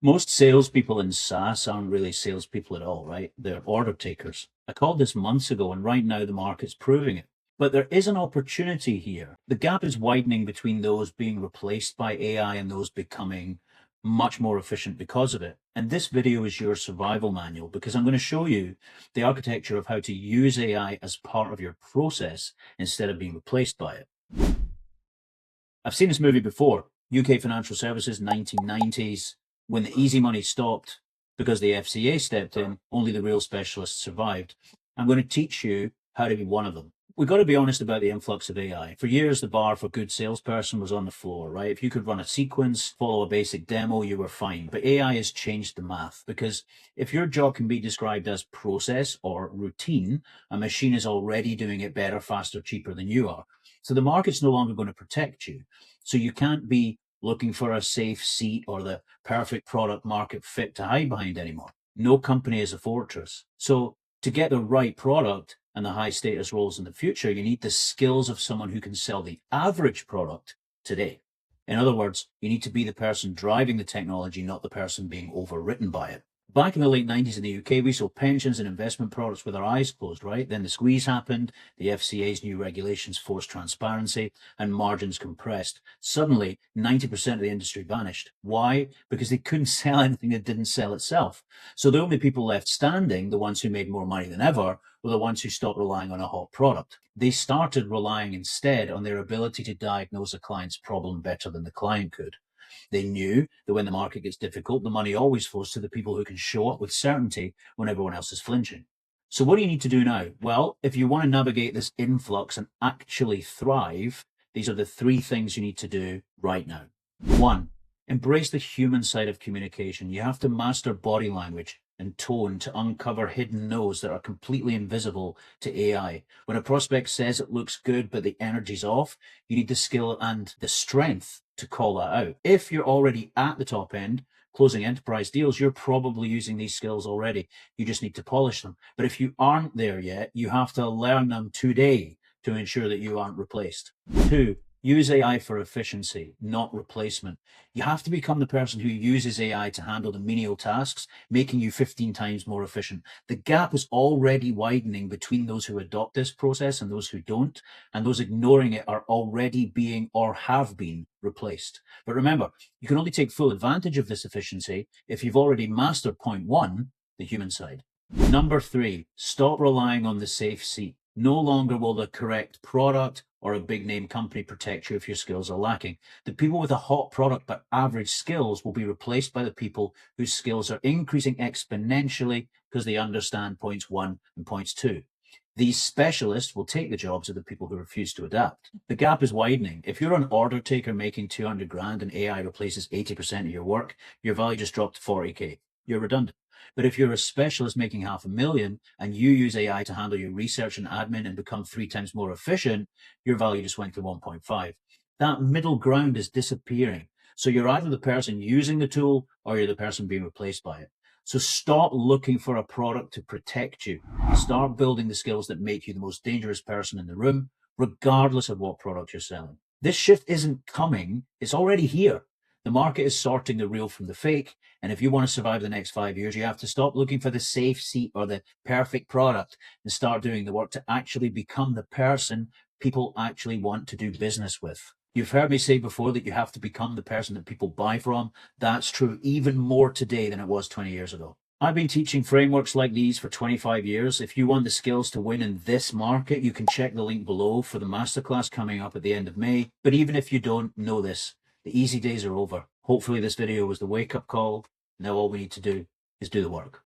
Most salespeople in SaaS aren't really salespeople at all, right? They're order takers. I called this months ago, and right now the market's proving it. But there is an opportunity here. The gap is widening between those being replaced by AI and those becoming much more efficient because of it. And this video is your survival manual because I'm going to show you the architecture of how to use AI as part of your process instead of being replaced by it. I've seen this movie before. UK financial services, 1990s. When the easy money stopped because the FCA stepped in, only the real specialists survived. I'm going to teach you how to be one of them. We've got to be honest about the influx of AI. For years, the bar for a good salesperson was on the floor, right? If you could run a sequence, follow a basic demo, you were fine. But AI has changed the math because if your job can be described as process or routine, a machine is already doing it better, faster, cheaper than you are. So the market's no longer going to protect you. So you can't be looking for a safe seat or the perfect product market fit to hide behind anymore. No company is a fortress. So to get the right product and the high status roles in the future, you need the skills of someone who can sell the average product today. In other words, you need to be the person driving the technology, not the person being overwritten by it. Back in the late 90s in the UK, we sold pensions and investment products with our eyes closed, right? Then the squeeze happened, the FCA's new regulations forced transparency, and margins compressed. Suddenly, 90% of the industry vanished. Why? Because they couldn't sell anything that didn't sell itself. So the only people left standing, the ones who made more money than ever, were the ones who stopped relying on a hot product. They started relying instead on their ability to diagnose a client's problem better than the client could. They knew that when the market gets difficult, the money always flows to the people who can show up with certainty when everyone else is flinching. So what do you need to do now? Well, if you want to navigate this influx and actually thrive, these are the three things you need to do right now. One, embrace the human side of communication. You have to master body language and tone to uncover hidden no's that are completely invisible to AI. When a prospect says it looks good, but the energy's off, you need the skill and the strength to call that out. If you're already at the top end, closing enterprise deals, you're probably using these skills already. You just need to polish them. But if you aren't there yet, you have to learn them today to ensure that you aren't replaced. Two, use AI for efficiency, not replacement. You have to become the person who uses AI to handle the menial tasks, making you 15 times more efficient. The gap is already widening between those who adopt this process and those who don't, and those ignoring it are already being or have been replaced. But remember, you can only take full advantage of this efficiency if you've already mastered point one, the human side. Number three, stop relying on the safe seat. No longer will the correct product or a big name company protect you if your skills are lacking. The people with a hot product but average skills will be replaced by the people whose skills are increasing exponentially because they understand points one and points two. These specialists will take the jobs of the people who refuse to adapt. The gap is widening. If you're an order taker making 200 grand and AI replaces 80% of your work, your value just dropped to 40K. You're redundant. But if you're a specialist making 500,000 and you use AI to handle your research and admin and become 3 times more efficient, your value just went to 1.5. That middle ground is disappearing. So you're either the person using the tool or you're the person being replaced by it. So stop looking for a product to protect you. Start building the skills that make you the most dangerous person in the room, regardless of what product you're selling. This shift isn't coming, it's already here. The market is sorting the real from the fake. And if you want to survive the next 5 years, you have to stop looking for the safe seat or the perfect product and start doing the work to actually become the person people actually want to do business with. You've heard me say before that you have to become the person that people buy from. That's true even more today than it was 20 years ago. I've been teaching frameworks like these for 25 years. If you want the skills to win in this market, you can check the link below for the Masterclass coming up at the end of May. But even if you don't know this, the easy days are over. Hopefully this video was the wake-up call. Now all we need to do is do the work.